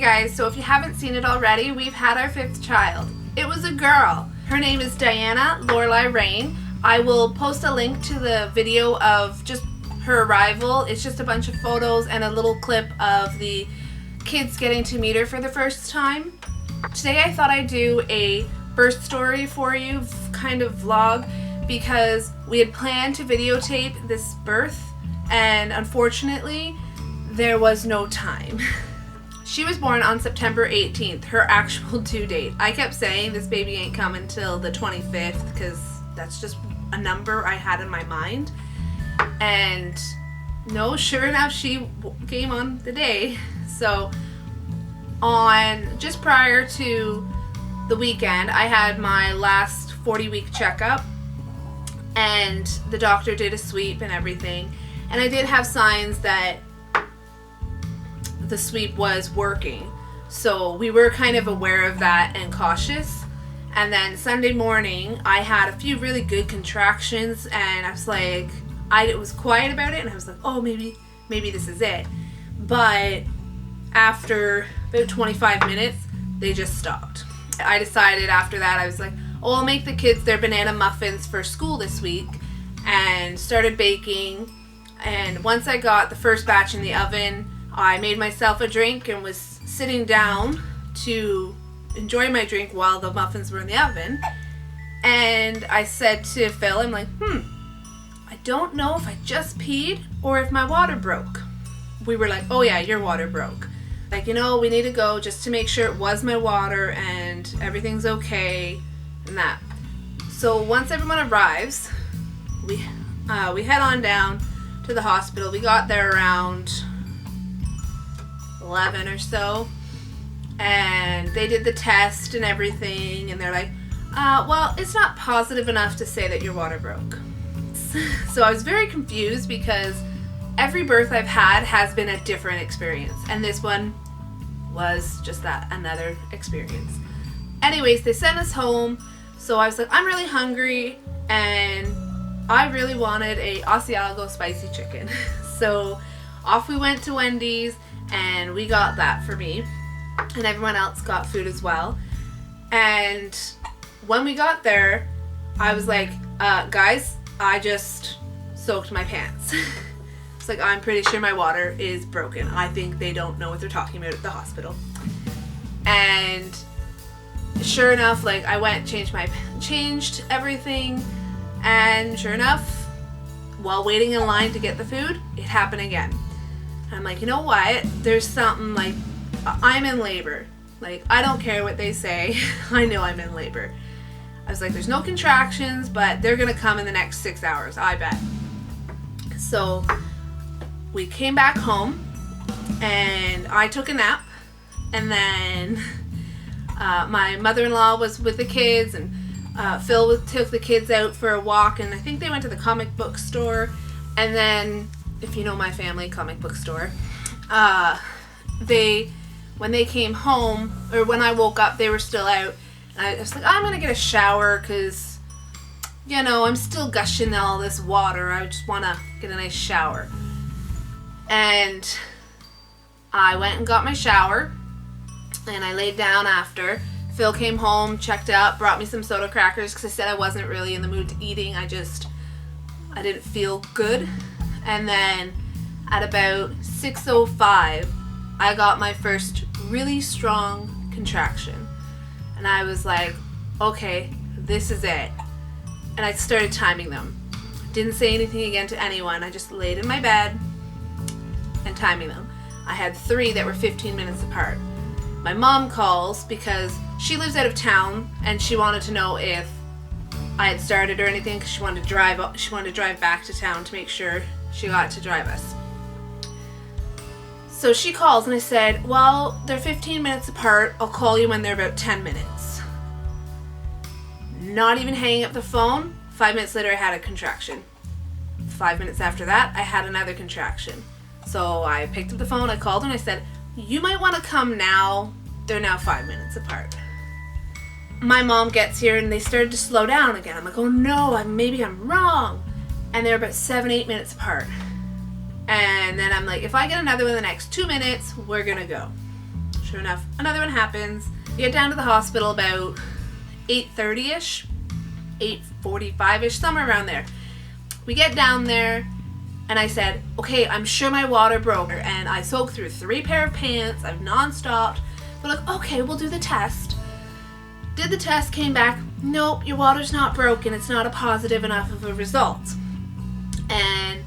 guys, so if you haven't seen it already, we've had our 5th child. It was a girl. Her name is Diana Lorelei Rain. I will post a link to the video of just her arrival. It's just a bunch of photos and a little clip of the kids getting to meet her for the first time. Today I thought I'd do a birth story for you, kind of vlog, because we had planned to videotape this birth and unfortunately there was no time. She was born on September 18th, her actual due date. I kept saying this baby ain't coming till the 25th because that's just a number I had in my mind. And no, sure enough, she came on the day. So on just prior to the weekend, I had my last 40-week checkup and the doctor did a sweep and everything. And I did have signs that the sweep was working, so we were kind of aware of that and cautious. And then Sunday morning I had a few really good contractions and I was like, I was quiet about it and I was like, oh, maybe this is it. But after about 25 minutes they just stopped. I decided after that, I was like, oh, I'll make the kids their banana muffins for school this week, and started baking. And once I got the first batch in the oven, I made myself a drink and was sitting down to enjoy my drink while the muffins were in the oven. And I said to Phil, I'm like, I don't know if I just peed or if my water broke. We were like, oh yeah, your water broke. Like, we need to go just to make sure it was my water and everything's okay and that. So once everyone arrives, we head on down to the hospital. We got there around 11 or so, and they did the test and everything, and they're like, well, it's not positive enough to say that your water broke. So I was very confused because every birth I've had has been a different experience, and this one was just that, another experience. Anyways, they sent us home, so I was like, I'm really hungry and I really wanted a Asiago spicy chicken. So off we went to Wendy's and we got that for me, and everyone else got food as well. And when we got there, I was like, guys, I just soaked my pants. It's like, I'm pretty sure my water is broken. I think they don't know what they're talking about at the hospital. And sure enough, like, I went, changed everything, and sure enough, while waiting in line to get the food, it happened again. I'm like, you know what? There's something, like, I'm in labor. Like, I don't care what they say. I know I'm in labor. I was like, there's no contractions, but they're gonna come in the next 6 hours, I bet. So we came back home and I took a nap, and then my mother-in-law was with the kids, and Phil took the kids out for a walk, and I think they went to the comic book store. And then, if you know my family, comic book store, when they came home, or when I woke up, they were still out. And I was like, I'm gonna get a shower because, I'm still gushing all this water. I just want to get a nice shower. And I went and got my shower, and I laid down after. Phil came home, checked up, brought me some soda crackers because I said I wasn't really in the mood to eating. I didn't feel good. And then at about 6:05, I got my first really strong contraction. And I was like, okay, this is it. And I started timing them. Didn't say anything again to anyone. I just laid in my bed and timing them. I had 3 that were 15 minutes apart. My mom calls because she lives out of town and she wanted to know if I had started or anything, because she wanted to drive back to town to make sure she got to drive us. So she calls and I said, well, they're 15 minutes apart. I'll call you when they're about 10 minutes. Not even hanging up the phone, 5 minutes later I had a contraction. 5 minutes after that, I had another contraction. So I picked up the phone, I called her and I said, you might want to come now. They're now 5 minutes apart. My mom gets here and they started to slow down again. I'm like, oh no, maybe I'm wrong. And they're about 7-8 minutes apart. And then I'm like, if I get another one in the next 2 minutes, we're gonna go. Sure enough, another one happens. We get down to the hospital about 8:30ish, 8:45ish, somewhere around there. We get down there, and I said, okay, I'm sure my water broke, and I soaked through 3 pair of pants. I've non-stopped. They're like, okay, we'll do the test. Did the test, came back, nope, your water's not broken. It's not a positive enough of a result. And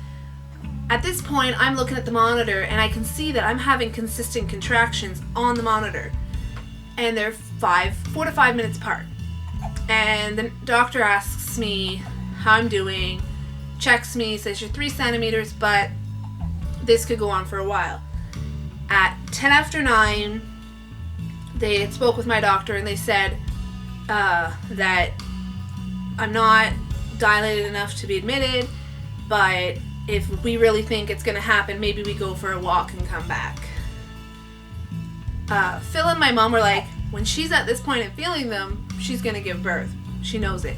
at this point, I'm looking at the monitor, and I can see that I'm having consistent contractions on the monitor. And they're 4 to 5 minutes apart. And the doctor asks me how I'm doing, checks me, says you're 3 centimeters, but this could go on for a while. At 10 after 9, they had spoke with my doctor, and they said that I'm not dilated enough to be admitted, but if we really think it's going to happen, maybe we go for a walk and come back. Phil and my mom were like, when she's at this point of feeling them, she's going to give birth. She knows it.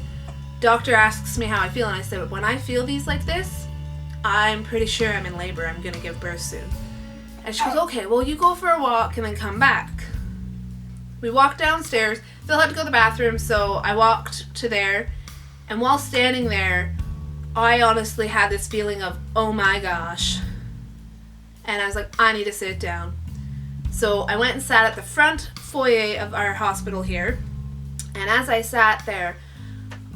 Doctor asks me how I feel, and I said, when I feel these like this, I'm pretty sure I'm in labor. I'm going to give birth soon. And she goes, okay, well, you go for a walk and then come back. We walked downstairs. Phil had to go to the bathroom, so I walked to there. And while standing there, I honestly had this feeling of, oh my gosh. And I was like, I need to sit down. So I went and sat at the front foyer of our hospital here. And as I sat there,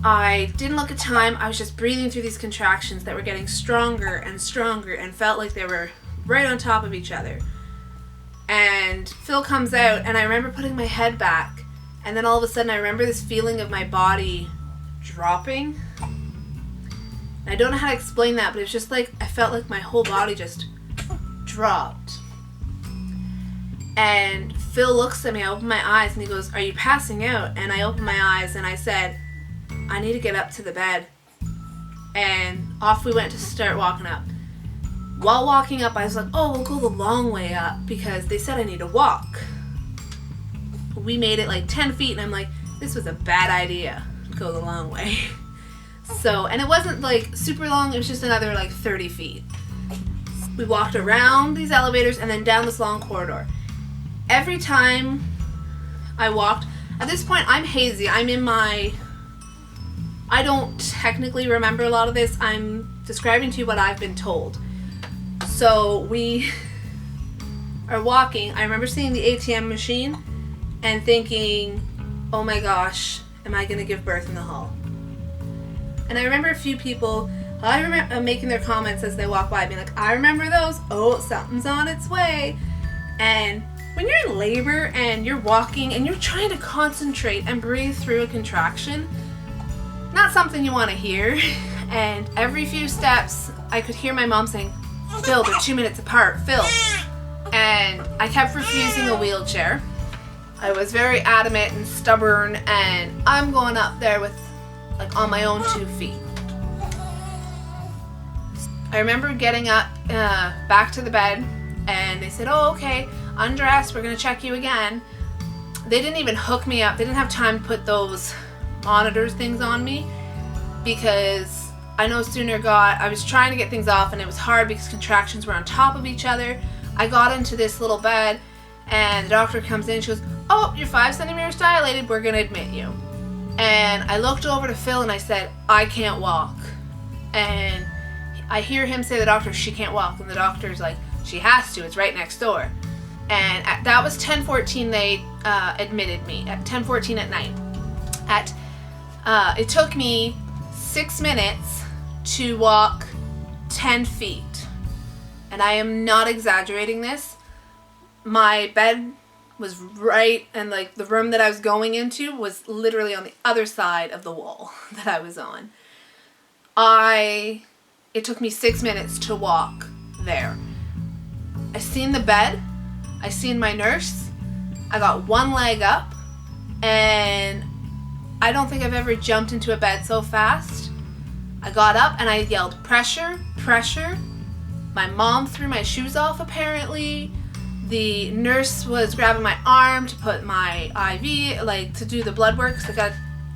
I didn't look at time. I was just breathing through these contractions that were getting stronger and stronger and felt like they were right on top of each other. And Phil comes out, and I remember putting my head back, and then all of a sudden I remember this feeling of my body dropping. And I don't know how to explain that, but it was just like I felt like my whole body just dropped. And Phil looks at me, I open my eyes, and he goes, are you passing out? And I open my eyes, and I said, I need to get up to the bed. And off we went to start walking up. While walking up, I was like, oh, we'll go the long way up because they said I need to walk. We made it like 10 feet, and I'm like, this was a bad idea. Go the long way. So, and it wasn't like super long, it was just another like 30 feet. We walked around these elevators and then down this long corridor. Every time I walked, at this point I'm hazy. I don't technically remember a lot of this. I'm describing to you what I've been told. So we are walking. I remember seeing the ATM machine and thinking, oh my gosh, am I going to give birth in the hall? And I remember a few people, I remember making their comments as they walk by, being like, I remember those. Oh, something's on its way. And when you're in labor and you're walking and you're trying to concentrate and breathe through a contraction, not something you want to hear. And every few steps, I could hear my mom saying, Phil, they're 2 minutes apart, Phil. And I kept refusing a wheelchair. I was very adamant and stubborn, and I'm going up there with, like, on my own 2 feet. I remember getting up back to the bed, and they said, oh, okay, undress, we're going to check you again. They didn't even hook me up. They didn't have time to put those monitors things on me because I no sooner I was trying to get things off, and it was hard because contractions were on top of each other. I got into this little bed, and the doctor comes in, she goes, oh, you're 5 centimeters dilated, we're going to admit you. And I looked over to Phil and I said, I can't walk. And I hear him say to the doctor, she can't walk. And the doctor's like, she has to, it's right next door. And that was 10:14 they admitted me, at 10:14 at night. It took me 6 minutes to walk 10 feet. And I am not exaggerating this. My bed was right, and like the room that I was going into was literally on the other side of the wall that I was on. It took me 6 minutes to walk there. I seen the bed, I seen my nurse, I got one leg up, and I don't think I've ever jumped into a bed so fast. I got up and I yelled, pressure, pressure. My mom threw my shoes off apparently. The nurse was grabbing my arm to put my IV, like to do the blood work.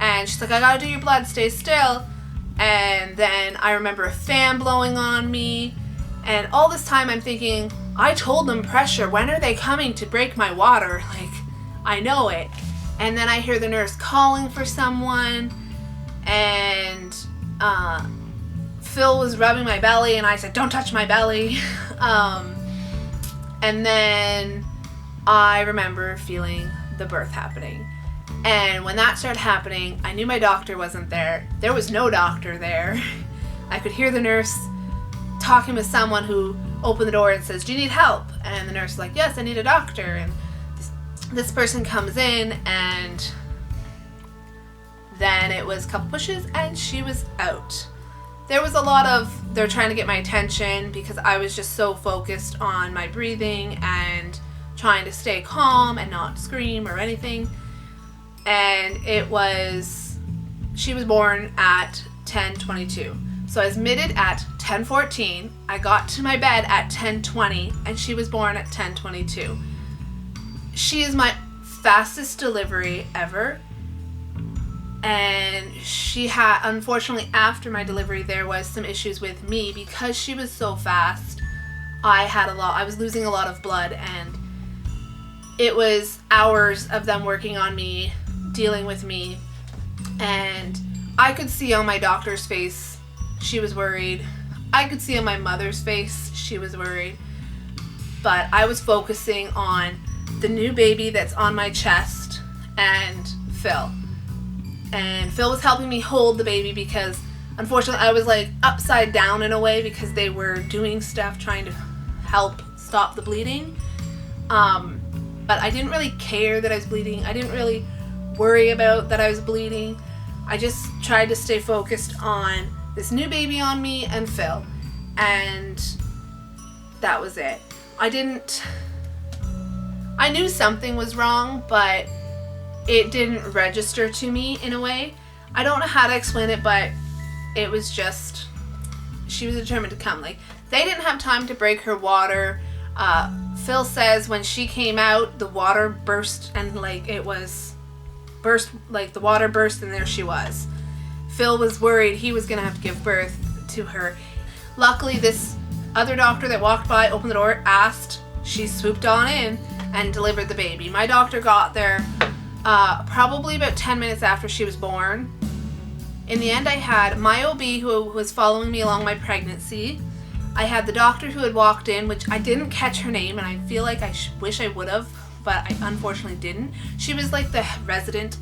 And she's like, I gotta do your blood, stay still. And then I remember a fan blowing on me. And all this time I'm thinking, I told them pressure. When are they coming to break my water? Like, I know it. And then I hear the nurse calling for someone, and Phil was rubbing my belly, and I said, don't touch my belly. And then I remember feeling the birth happening. And when that started happening, I knew my doctor wasn't there. There was no doctor there. I could hear the nurse talking with someone who opened the door and says, do you need help? And the nurse is like, yes, I need a doctor. And this person comes in, and then it was a couple pushes and she was out. There was a lot of, they're trying to get my attention because I was just so focused on my breathing and trying to stay calm and not scream or anything. And she was born at 10:22. So I was admitted at 10:14. I got to my bed at 10:20, and she was born at 10:22. She is my fastest delivery ever. And she had, unfortunately, after my delivery, there was some issues with me because she was so fast. I was losing a lot of blood, and it was hours of them working on me, dealing with me, and I could see on my doctor's face she was worried. I could see on my mother's face she was worried. But I was focusing on the new baby that's on my chest and Phil. And Phil was helping me hold the baby because unfortunately I was like upside down in a way because they were doing stuff trying to help stop the bleeding. But I didn't really care that I was bleeding. I didn't really worry about that I was bleeding. I just tried to stay focused on this new baby on me and Phil. And that was it. I knew something was wrong, but it didn't register to me in a way. I don't know how to explain it, but it was just, she was determined to come. Like, they didn't have time to break her water. Phil says when she came out, the water burst, and like the water burst, and there she was. Phil was worried he was gonna have to give birth to her. Luckily, this other doctor that walked by, opened the door, asked, she swooped on in and delivered the baby. My doctor got there probably about 10 minutes after she was born. In the end, I had my OB who was following me along my pregnancy. I had the doctor who had walked in, which I didn't catch her name, and I feel like I wish I would have, but I unfortunately didn't. She was like the resident,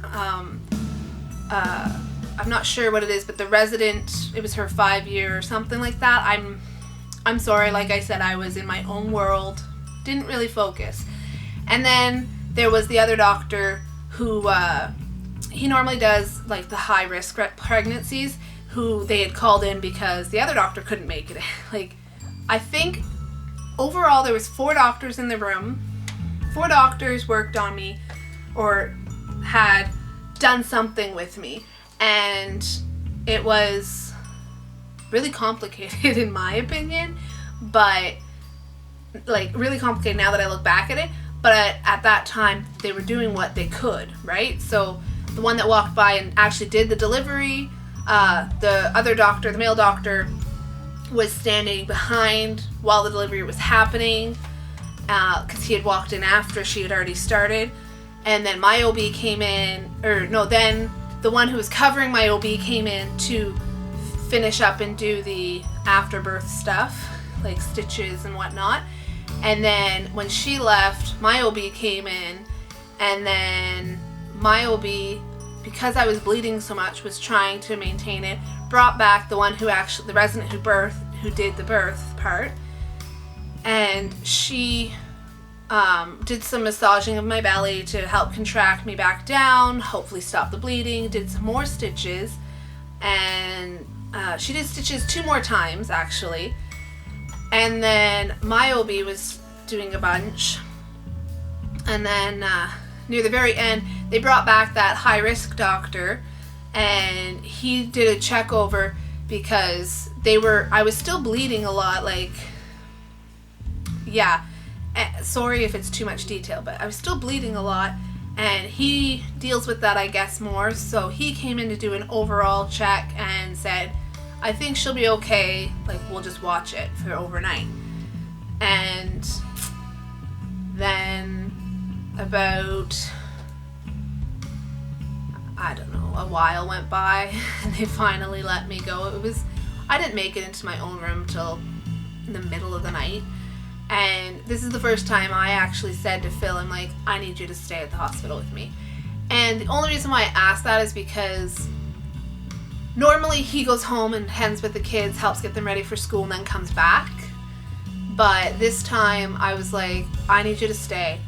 I'm not sure what it is, but the resident, it was her 5-year or something like that. I'm sorry, like I said, I was in my own world, didn't really focus. And then there was the other doctor who, he normally does like the high risk pregnancies, who they had called in because the other doctor couldn't make it. Like, I think overall there was 4 doctors in the room. 4 doctors worked on me or had done something with me, and it was really complicated in my opinion, but like really complicated now that I look back at it. But at that time they were doing what they could, right? So the one that walked by and actually did the delivery, the other doctor, the male doctor, was standing behind while the delivery was happening because he had walked in after she had already started. And then my OB came in, then the one who was covering my OB came in to finish up and do the afterbirth stuff, like stitches and whatnot. And then when she left, my OB came in, and then my OB, because I was bleeding so much, was trying to maintain it, brought back the one who actually, the resident who did the birth part, and she did some massaging of my belly to help contract me back down, hopefully stop the bleeding, did some more stitches, and she did stitches 2 more times actually. And then my OB was doing a bunch, and then near the very end they brought back that high risk doctor, and he did a check over because I was still bleeding a lot, like, yeah, sorry if it's too much detail, but I was still bleeding a lot, and he deals with that, I guess, more. So he came in to do an overall check and said, I think she'll be okay, like, we'll just watch it for overnight. And about, I don't know, a while went by and they finally let me go. I didn't make it into my own room till in the middle of the night. And this is the first time I actually said to Phil, I'm like, I need you to stay at the hospital with me. And the only reason why I asked that is because normally he goes home and hangs with the kids, helps get them ready for school, and then comes back. But this time I was like, I need you to stay.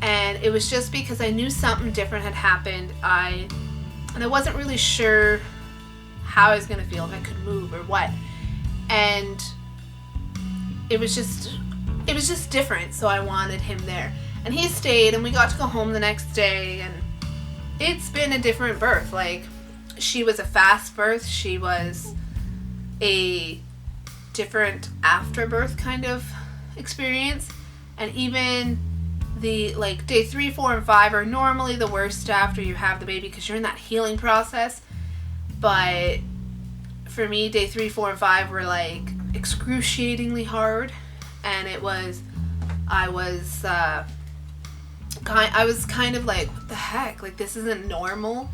And it was just because I knew something different had happened. And I wasn't really sure how I was going to feel, if I could move or what. And it was just different, so I wanted him there. And he stayed, and we got to go home the next day, and it's been a different birth. Like, she was a fast birth. She was a different afterbirth kind of experience. And even the, like, day 3, 4, and 5 are normally the worst after you have the baby because you're in that healing process. But for me, day 3, 4, and 5 were, like, excruciatingly hard. And I was kind of like, what the heck? Like, this isn't normal.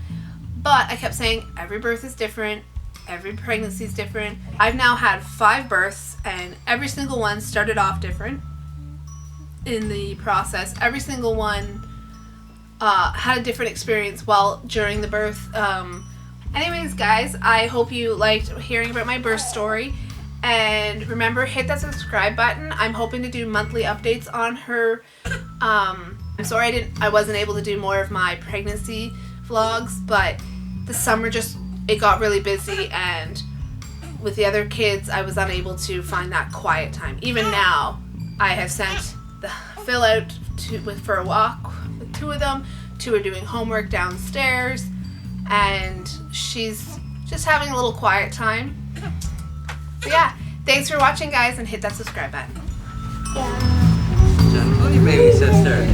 But I kept saying, every birth is different. Every pregnancy is different. I've now had 5 births, and every single one started off different in the process. Every single one had a different experience during the birth. Anyways, guys, I hope you liked hearing about my birth story. And remember, hit that subscribe button. I'm hoping to do monthly updates on her. I'm sorry I wasn't able to do more of my pregnancy vlogs, but the summer it got really busy, and with the other kids, I was unable to find that quiet time. Even now, I have sent Phil out for a walk with 2 of them. 2 are doing homework downstairs, and she's just having a little quiet time. So yeah, thanks for watching, guys, and hit that subscribe button. Gentle, you baby sister.